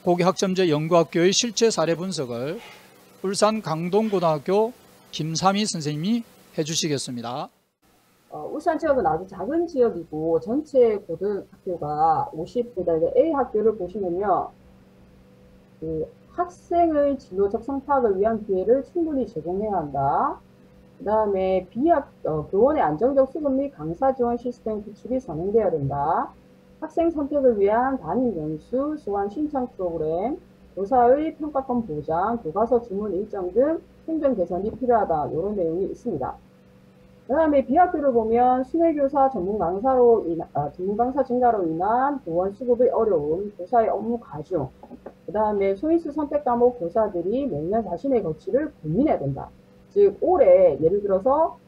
고교학점제 연구학교의 실제 사례 분석을 울산 강동고등학교 김삼희 선생님이 해주시겠습니다. 울산 지역은 아주 작은 지역이고 전체 고등학교가 50, A 학교를 보시면요. 그 학생의 진로적 성파악을 위한 기회를 충분히 제공해야 한다. 그 다음에 교원의 안정적 수급 및 강사 지원 시스템 구축이 선행되어야 된다. 학생 선택을 위한 담임 연수, 소환 신청 프로그램, 교사의 평가권 보장, 교과서 주문 일정 등 행정 개선이 필요하다. 이런 내용이 있습니다. 그 다음에 B학교를 보면 순회교사 전문 강사 증가로 인한 교원 수급의 어려움, 교사의 업무 가중, 그 다음에 소인수 선택 과목 교사들이 매년 자신의 거취를 고민해야 된다. 즉 올해 예를 들어서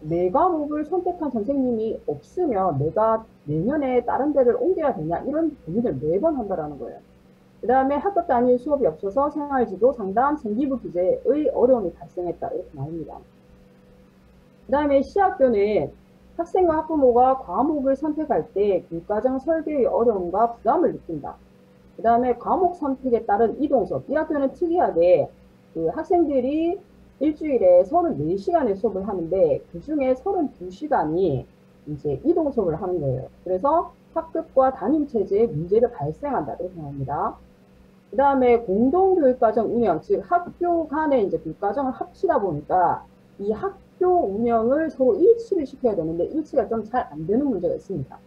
네 과목을 선택한 선생님이 없으면 내가 내년에 다른 데를 옮겨야 되냐 이런 고민을 매번 한다라는 거예요. 그 다음에 학급 단위 수업이 없어서 생활지도 상담, 생기부 기재의 어려움이 발생했다. 이렇게 나옵니다. 그 다음에 C학교는 학생과 학부모가 과목을 선택할 때 교과정 설계의 어려움과 부담을 느낀다. 그 다음에 과목 선택에 따른 이동수업. B학교는 특이하게 그 학생들이 일주일에 34시간의 수업을 하는데 그 중에 32시간이 이제 이동 수업을 하는 거예요. 그래서 학급과 담임 체제에 문제가 발생한다. 이렇게 나옵니다. 그 다음에 공동교육과정 운영, 즉 학교 간에 이제 교육과정을 합치다 보니까 이 학교 운영을 서로 일치를 시켜야 되는데 일치가 좀 잘 안 되는 문제가 있습니다.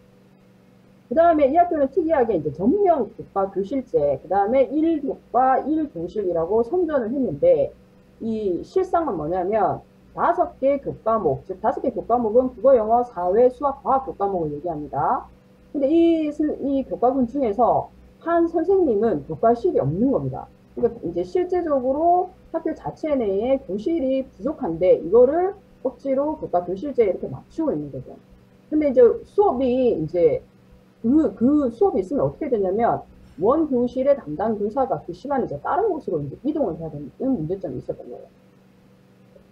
그 다음에 이 학교는 특이하게 이제 전면 교과 교실제, 그 다음에 1교과 1교실이라고 선전을 했는데 이 실상은 뭐냐면 5개 교과목, 즉 5개 교과목은 국어, 영어, 사회, 수학, 과학 교과목을 얘기합니다. 근데 이 교과군 중에서 한 선생님은 교과실이 없는 겁니다. 그러니까 이제 실제적으로 학교 자체 내에 교실이 부족한데 이거를 억지로 교과 교실제에 이렇게 맞추고 있는 거죠. 근데 이제 수업이 이제 그 수업이 있으면 어떻게 되냐면 원 교실의 담당 교사가 그 시간에 이제 다른 곳으로 이제 이동을 해야 되는 문제점이 있었던 거예요.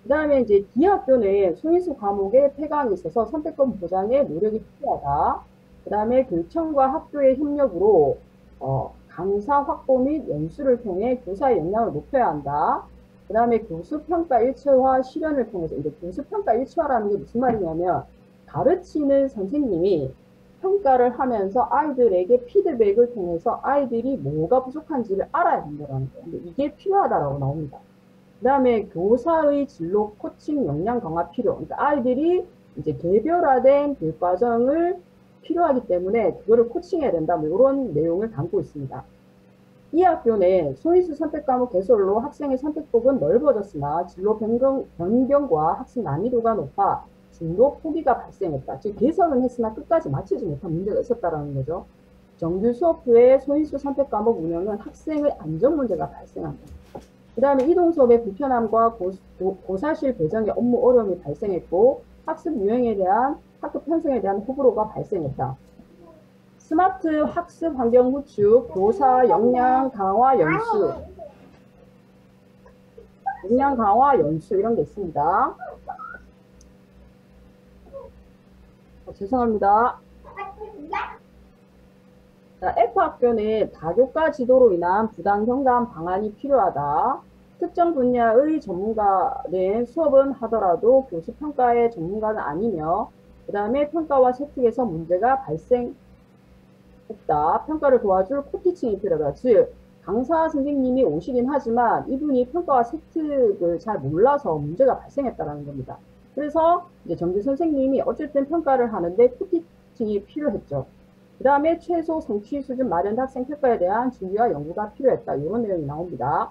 그 다음에 이제 D학교는 소인수 과목에 폐강이 있어서 선택권 보장에 노력이 필요하다. 그 다음에 교청과 학교의 협력으로 강사 확보 및 연수를 통해 교사의 역량을 높여야 한다. 그 다음에 교수평가 일체화 실현을 통해서 이제 교수평가 일체화라는 게 무슨 말이냐면 가르치는 선생님이 평가를 하면서 아이들에게 피드백을 통해서 아이들이 뭐가 부족한지를 알아야 된다는 거예요. 근데 이게 필요하다라고 나옵니다. 그 다음에 교사의 진로 코칭 역량 강화 필요. 그러니까 아이들이 이제 개별화된 교육과정을 필요하기 때문에 그거를 코칭해야 된다. 뭐 이런 내용을 담고 있습니다. 이 학교는 소인수 선택 과목 개설로 학생의 선택폭은 넓어졌으나 진로 변경과 학습 난이도가 높아 진로 포기가 발생했다. 즉 개설은 했으나 끝까지 마치지 못한 문제가 있었다는 거죠. 정규 수업 후에 소인수 선택 과목 운영은 학생의 안전 문제가 발생한다. 그 다음에 이동 수업의 불편함과 고사실 배정의 업무 어려움이 발생했고 학습 유형에 대한 학급 편성에 대한 호불호가 발생했다. 스마트 학습 환경 구축, 교사 역량 강화 연수, 이런 게 있습니다. 죄송합니다. 자, F학교는 다교과 지도로 인한 부당 경감 방안이 필요하다. 특정 분야의 전문가는 수업은 하더라도 교수 평가의 전문가는 아니며 그 다음에 평가와 세특에서 문제가 발생했다. 평가를 도와줄 코티칭이 필요하다. 즉 강사 선생님이 오시긴 하지만 이분이 평가와 세특을 잘 몰라서 문제가 발생했다는 겁니다. 그래서 이제 정규 선생님이 어쨌든 평가를 하는데 코티칭이 필요했죠. 그 다음에 최소 성취 수준 마련 학생 평가에 대한 준비와 연구가 필요했다. 이런 내용이 나옵니다.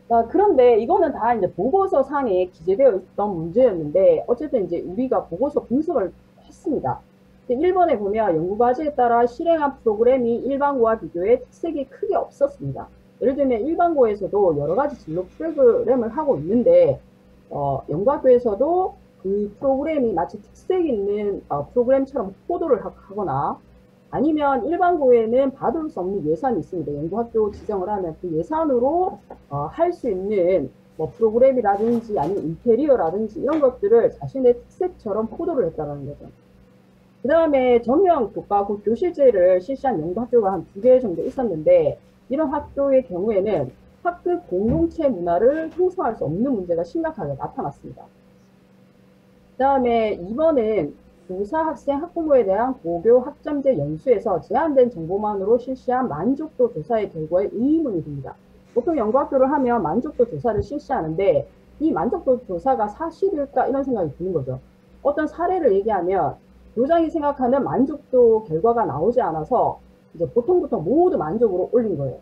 자, 그런데 이거는 다 이제 보고서 상에 기재되어 있던 문제였는데 어쨌든 이제 우리가 보고서 분석을 했습니다. 1번에 보면 연구과제에 따라 실행한 프로그램이 일반고와 비교해 특색이 크게 없었습니다. 예를 들면 일반고에서도 여러 가지 진로 프로그램을 하고 있는데 연구학교에서도 그 프로그램이 마치 특색 있는 프로그램처럼 포도를 하거나 아니면 일반고에는 받을 수 없는 예산이 있습니다. 연구학교 지정을 하면 그 예산으로 할 수 있는 뭐 프로그램이라든지 아니면 인테리어라든지 이런 것들을 자신의 특색처럼 포도를 했다는 거죠. 그 다음에 전형 교과 그 교실제를 실시한 연구학교가 한 2개 정도 있었는데, 이런 학교의 경우에는 학급 공동체 문화를 형성할 수 없는 문제가 심각하게 나타났습니다. 그 다음에 2번은 교사, 학생, 학부모에 대한 고교 학점제 연수에서 제한된 정보만으로 실시한 만족도 조사의 결과에 의문이 듭니다. 보통 연구학교를 하면 만족도 조사를 실시하는데 이 만족도 조사가 사실일까 이런 생각이 드는 거죠. 어떤 사례를 얘기하면 교장이 생각하는 만족도 결과가 나오지 않아서 이제 보통부터 모두 만족으로 올린 거예요.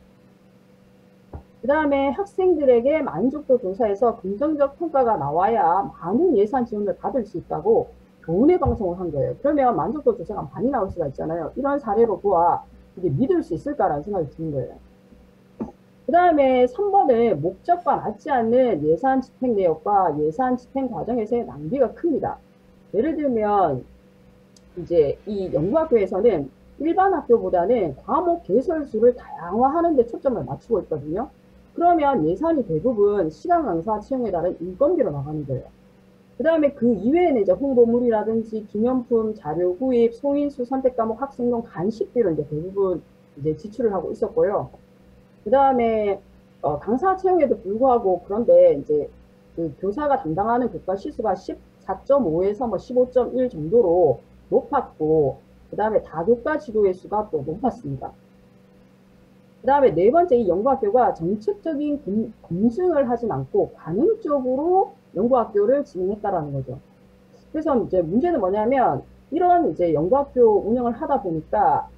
그 다음에 학생들에게 만족도 조사에서 긍정적 평가가 나와야 많은 예산 지원을 받을 수 있다고 교훈의 방송을 한 거예요. 그러면 만족도 조사가 많이 나올 수가 있잖아요. 이런 사례로 보아 이게 믿을 수 있을까라는 생각이 드는 거예요. 그 다음에 3번은 목적과 맞지 않는 예산 집행 내역과 예산 집행 과정에서의 낭비가 큽니다. 예를 들면 이제 이 연구학교에서는 일반 학교보다는 과목 개설수를 다양화하는 데 초점을 맞추고 있거든요. 그러면 예산이 대부분 시간 강사 채용에 따른 인건비로 나가는 거예요. 그 다음에 그 이외에는 이제 홍보물이라든지 기념품, 자료 구입, 소인수 선택 과목 학생용 간식비로 이제 대부분 이제 지출을 하고 있었고요. 그 다음에 강사 채용에도 불구하고 그런데 이제 그 교사가 담당하는 교과 시수가 14.5에서 뭐 15.1 정도로 높았고, 그 다음에 다교과 지도의 수가 또 높았습니다. 그 다음에 네 번째, 이 연구학교가 정책적인 검증을 하진 않고 관행적으로 연구학교를 진행했다라는 거죠. 그래서 이제 문제는 뭐냐면 이런 이제 연구학교 운영을 하다 보니까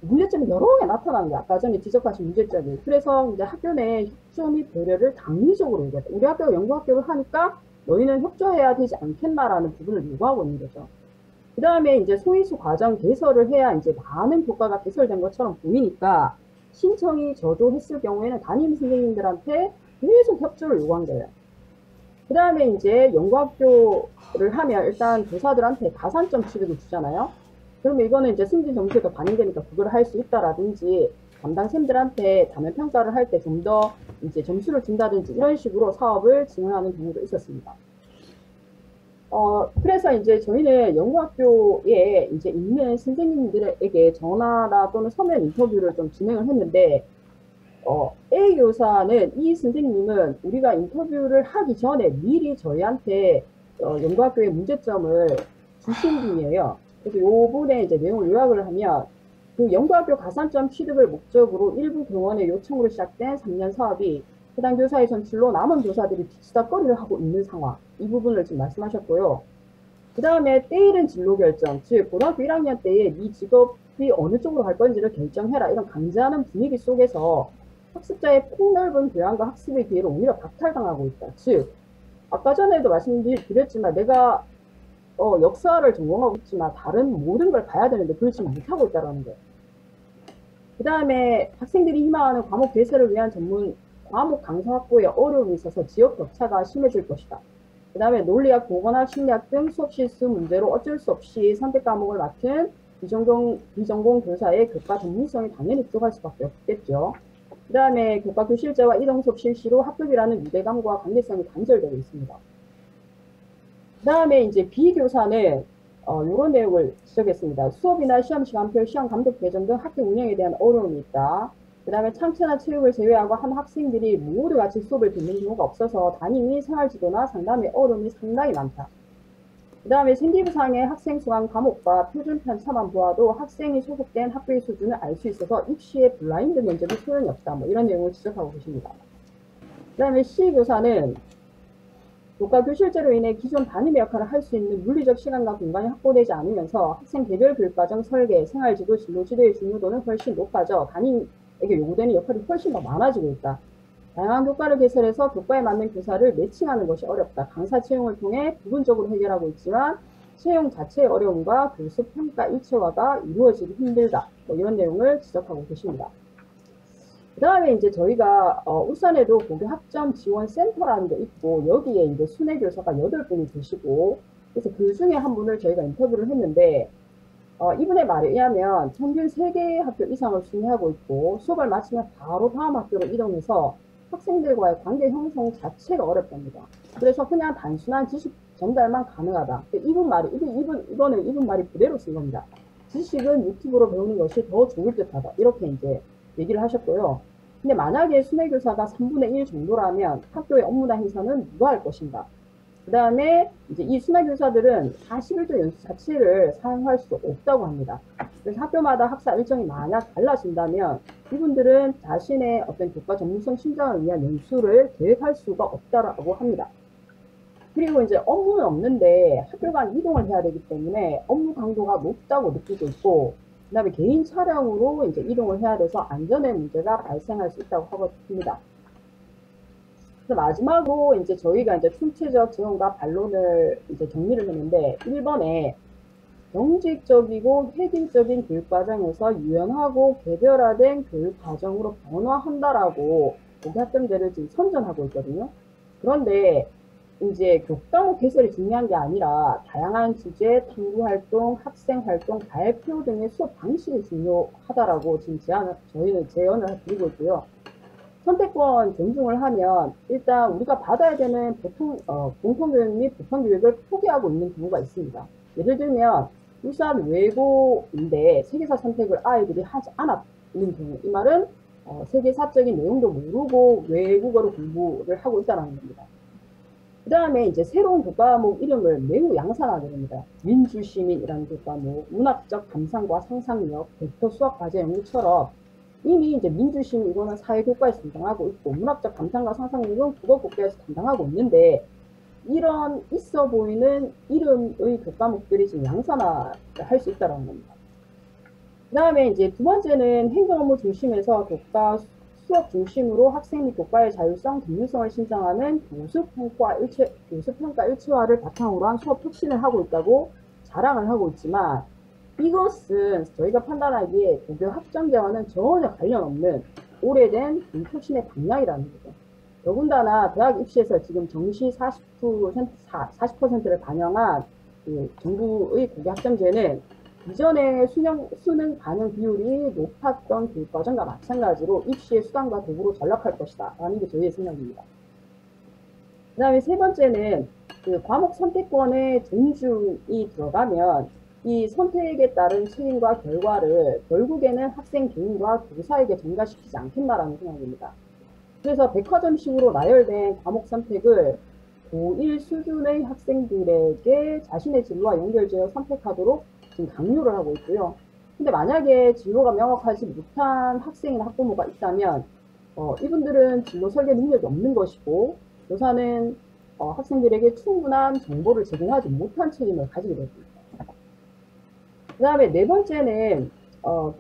문제점이 여러 개 나타나는 거야. 아까 전에 지적하신 문제점이. 그래서 이제 학교 내 협조 및 배려를 당위적으로 얘기했다. 우리 학교가 연구학교를 하니까 너희는 협조해야 되지 않겠나라는 부분을 요구하고 있는 거죠. 그 다음에 이제 소인수 과정 개설을 해야 이제 많은 교과가 개설된 것처럼 보이니까 신청이 저조했을 경우에는 담임 선생님들한테 계속 협조를 요구한 거예요. 그 다음에 이제 연구학교를 하면 일단 교사들한테 가산점 취득을 주잖아요. 그러면 이거는 이제 승진 점수에도 반영되니까 그걸 할 수 있다라든지 담당 쌤들한테 단원 평가를 할 때 좀 더 이제 점수를 준다든지 이런 식으로 사업을 진행하는 경우도 있었습니다. 그래서 이제 저희는 연구학교에 이제 있는 선생님들에게 전화나 또는 서면 인터뷰를 좀 진행을 했는데, A 교사는 이 선생님은 우리가 인터뷰를 하기 전에 미리 저희한테 연구학교의 문제점을 주신 분이에요. 그래서 요 부분에 이제 내용을 요약을 하면, 그 연구학교 가산점 취득을 목적으로 일부 교원의 요청으로 시작된 3년 사업이 해당 교사의 전출로 남은 교사들이 뒤치다꺼리를 하고 있는 상황, 이 부분을 지금 말씀하셨고요. 그 다음에 때이른 진로 결정, 즉 고등학교 1학년 때에 네 직업이 어느 쪽으로 갈 건지를 결정해라, 이런 강제하는 분위기 속에서 학습자의 폭넓은 교양과 학습의 기회를 오히려 박탈당하고 있다. 즉 아까 전에도 말씀드렸지만 내가 역사를 전공하고 있지만 다른 모든 걸 봐야 되는데 그렇지 못하고 있다는 거예요. 그 다음에 학생들이 희망하는 과목 개설을 위한 전문 과목 강사 확보에 어려움이 있어서 지역 격차가 심해질 것이다. 그 다음에 논리학, 보건학, 심리학 등 수업 실수 문제로 어쩔 수 없이 선택 과목을 맡은 비전공 교사의 교과 전문성이 당연히 부족할 수밖에 없겠죠. 그 다음에 교과 교실제와 이동 수업 실시로 학급이라는 유대감과 관계성이 단절되고 있습니다. 그 다음에 이제 B교사는 이런 내용을 지적했습니다. 수업이나 시험 시간표, 시험 감독 배정 등 학교 운영에 대한 어려움이 있다. 그 다음에 창체나 체육을 제외하고 한 학생들이 모두 같이 수업을 듣는 경우가 없어서 담임이 생활지도나 상담의 어려움이 상당히 많다. 그 다음에 생기부상의 학생 수강 과목과 표준 편차만 보아도 학생이 소속된 학교의 수준을 알 수 있어서 입시의 블라인드 면접이 소용이 없다. 뭐 이런 내용을 지적하고 계십니다. 그 다음에 C교사는 교과 교실제로 인해 기존 담임의 역할을 할 수 있는 물리적 시간과 공간이 확보되지 않으면서 학생 개별 교육과정 설계, 생활지도, 진로지도의 중요도는 훨씬 높아져 담임에게 요구되는 역할이 훨씬 더 많아지고 있다. 다양한 교과를 개설해서 교과에 맞는 교사를 매칭하는 것이 어렵다. 강사 채용을 통해 부분적으로 해결하고 있지만 채용 자체의 어려움과 교수 평가 일체화가 이루어지기 힘들다. 뭐 이런 내용을 지적하고 계십니다. 그 다음에 이제 저희가 울산에도 고교 학점 지원 센터라는 게 있고 여기에 이제 순회 교사가 8분이 계시고, 그래서 그 중에 한 분을 저희가 인터뷰를 했는데 이분의 말에 의하면 평균 3개의 학교 이상을 순회하고 있고 수업을 마치면 바로 다음 학교로 이동해서 학생들과의 관계 형성 자체가 어렵답니다. 그래서 그냥 단순한 지식 전달만 가능하다. 이분 말이, 이거는 이분 말이 그대로 쓴 겁니다. 지식은 유튜브로 배우는 것이 더 좋을 듯하다. 이렇게 이제 얘기를 하셨고요. 근데 만약에 순회교사가 3분의 1 정도라면 학교의 업무나 행사는 누가 할 것인가? 그 다음에 이제 이 순회교사들은 41조 연수 자체를 사용할 수 없다고 합니다. 그래서 학교마다 학사 일정이 만약 달라진다면 이분들은 자신의 어떤 교과 전문성 신장을 위한 연수를 계획할 수가 없다고 합니다. 그리고 이제 업무는 없는데 학교 간 이동을 해야 되기 때문에 업무 강도가 높다고 느끼고 있고, 그 다음에 개인 차량으로 이제 이동을 해야 돼서 안전에 문제가 발생할 수 있다고 하고 있습니다. 그래서 마지막으로 이제 저희가 이제 총체적 지원과 반론을 이제 정리를 했는데, 1번에 정직적이고 획일적인 교육과정에서 유연하고 개별화된 교육과정으로 변화한다라고 고교학점제를 지금 선전하고 있거든요. 그런데 이제 교과목 개설이 중요한 게 아니라 다양한 주제, 탐구활동, 학생활동, 발표 등의 수업 방식이 중요하다라고 지금 저희는 제언을 드리고 있고요. 선택권 존중을 하면 일단 우리가 받아야 되는 공통교육 및 보편교육을 포기하고 있는 경우가 있습니다. 예를 들면 울산 외고인데 세계사 선택을 아이들이 하지 않았는 경우, 이 말은 세계사적인 내용도 모르고 외국어로 공부를 하고 있다는 겁니다. 그 다음에 이제 새로운 교과목 이름을 매우 양산하게 됩니다. 민주시민이라는 교과목, 문학적 감상과 상상력, 벡터 수학 과제 연구처럼 이미 이제 민주시민 이거는 사회교과에서 담당하고 있고, 문학적 감상과 상상력은 국어국어에서 담당하고 있는데, 이런 있어 보이는 이름의 교과목들이 지금 양산화할 수 있다는 겁니다. 그 다음에 이제 두 번째는 행정 업무 중심에서 교과 수업 중심으로 학생 및 교과의 자율성, 독립성을 신장하는 교수평가 일체화를 바탕으로 한 수업 혁신을 하고 있다고 자랑을 하고 있지만, 이것은 저희가 판단하기에 고교 학점제와는 전혀 관련 없는 오래된 혁신의 방향이라는 거죠. 더군다나 대학 입시에서 지금 정시 40%를 반영한 정부의 고교 학점제는 이전에 수능 반영 비율이 높았던 교육과정과 마찬가지로 입시의 수단과 도구로 전락할 것이다 라는 게 저희의 생각입니다. 그 다음에 세 번째는 과목 선택권의 존중이 들어가면 이 선택에 따른 책임과 결과를 결국에는 학생 개인과 교사에게 전가시키지 않겠나라는 생각입니다. 그래서 백화점식으로 나열된 과목 선택을 고1 수준의 학생들에게 자신의 진로와 연결지어 선택하도록 지금 강요를 하고 있고요. 근데 만약에 진로가 명확하지 못한 학생이나 학부모가 있다면 이분들은 진로 설계 능력이 없는 것이고, 교사는 학생들에게 충분한 정보를 제공하지 못한 책임을 가지게 됩니다. 그 다음에 네 번째는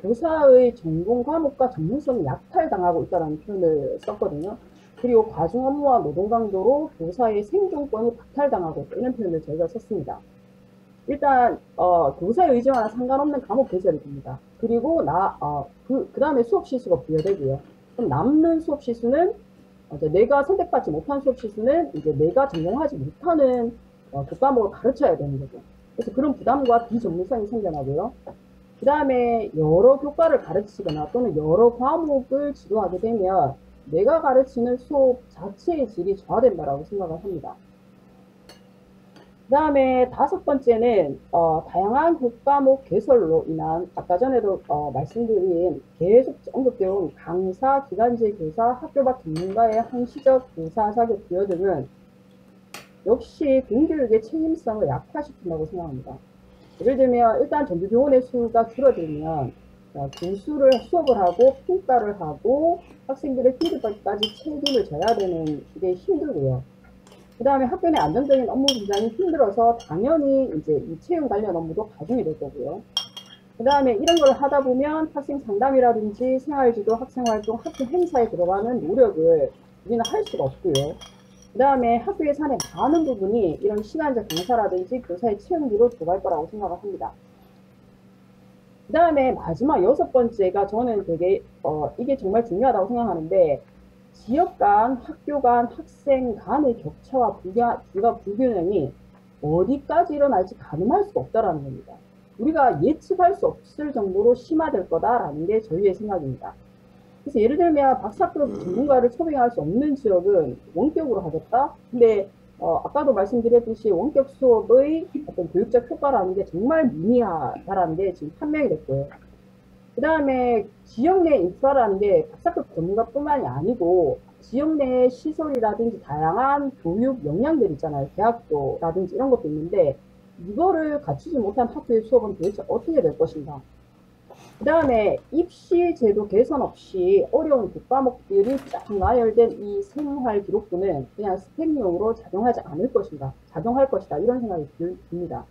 교사의 전공 과목과 전문성이 약탈당하고 있다는 표현을 썼거든요. 그리고 과중 업무와 노동 강도로 교사의 생존권이 박탈당하고 있다, 이런 표현을 저희가 썼습니다. 일단 교사의 의지와는 상관없는 과목 개설이 됩니다. 그리고 그 다음에 수업 시수가 부여되고요. 그럼 남는 수업 시수는 내가 선택받지 못한 수업 시수는 이제 내가 전공하지 못하는 교과목을 가르쳐야 되는 거죠. 그래서 그런 부담과 비전문성이 생겨나고요. 그 다음에 여러 교과를 가르치거나 또는 여러 과목을 지도하게 되면 내가 가르치는 수업 자체의 질이 저하된다라고 생각을 합니다. 그 다음에 다섯 번째는 다양한 교과목 개설로 인한 아까 전에도 말씀드린 계속 언급되어 온 강사, 기간제 교사, 학교 밖 전문가의 한시적 교사 자격 부여 등은 역시 공교육의 책임성을 약화시킨다고 생각합니다. 예를 들면 일단 전교조원의 수가 줄어들면 교수를 수업을 하고 평가를 하고 학생들의 피드백까지 책임을 져야 되는 게 힘들고요. 그 다음에 학교 내 안정적인 업무 분장이 힘들어서 당연히 이제 이 채용 관련 업무도 가중이 될 거고요. 그 다음에 이런 걸 하다 보면 학생 상담이라든지 생활지도, 학생활동, 학교 행사에 들어가는 노력을 우리는 할 수가 없고요. 그 다음에 학교에서 하는 많은 부분이 이런 시간제 강사라든지 교사의 채용비로 들어갈 거라고 생각을 합니다. 그 다음에 마지막 여섯 번째가 저는 되게 이게 정말 중요하다고 생각하는데, 지역 간, 학교 간, 학생 간의 격차와 불균형이 어디까지 일어날지 가늠할 수가 없다라는 겁니다. 우리가 예측할 수 없을 정도로 심화될 거다라는 게 저희의 생각입니다. 그래서 예를 들면 박사급 전문가를 초빙할 수 없는 지역은 원격으로 하겠다? 근데 아까도 말씀드렸듯이 원격 수업의 어떤 교육적 효과라는 게 정말 미미하다라는 게 지금 판명이 됐고요. 그 다음에 지역 내 인프라라는 게 박사급 전문가뿐만이 아니고 지역 내 시설이라든지 다양한 교육 역량들 있잖아요. 대학교라든지 이런 것도 있는데 이거를 갖추지 못한 학교의 수업은 도대체 어떻게 될 것인가. 그 다음에 입시 제도 개선 없이 어려운 국과목들이 쫙 나열된 이 생활 기록부는 그냥 스펙용으로 작용하지 않을 것인가, 작용할 것이다 이런 생각이 듭니다.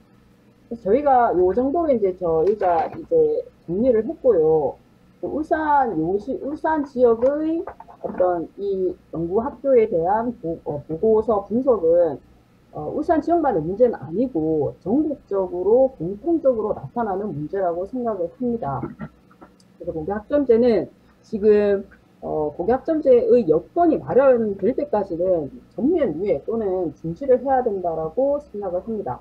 그래서 저희가 요 정도로 저희가 정리를 했고요. 울산 지역의 어떤 이 연구학교에 대한 보고서 분석은 울산 지역만의 문제는 아니고 전국적으로 공통적으로 나타나는 문제라고 생각을 합니다. 그래서 고교학점제는 지금 고교학점제의 여건이 마련될 때까지는 전면 유예 또는 중지를 해야 된다라고 생각을 합니다.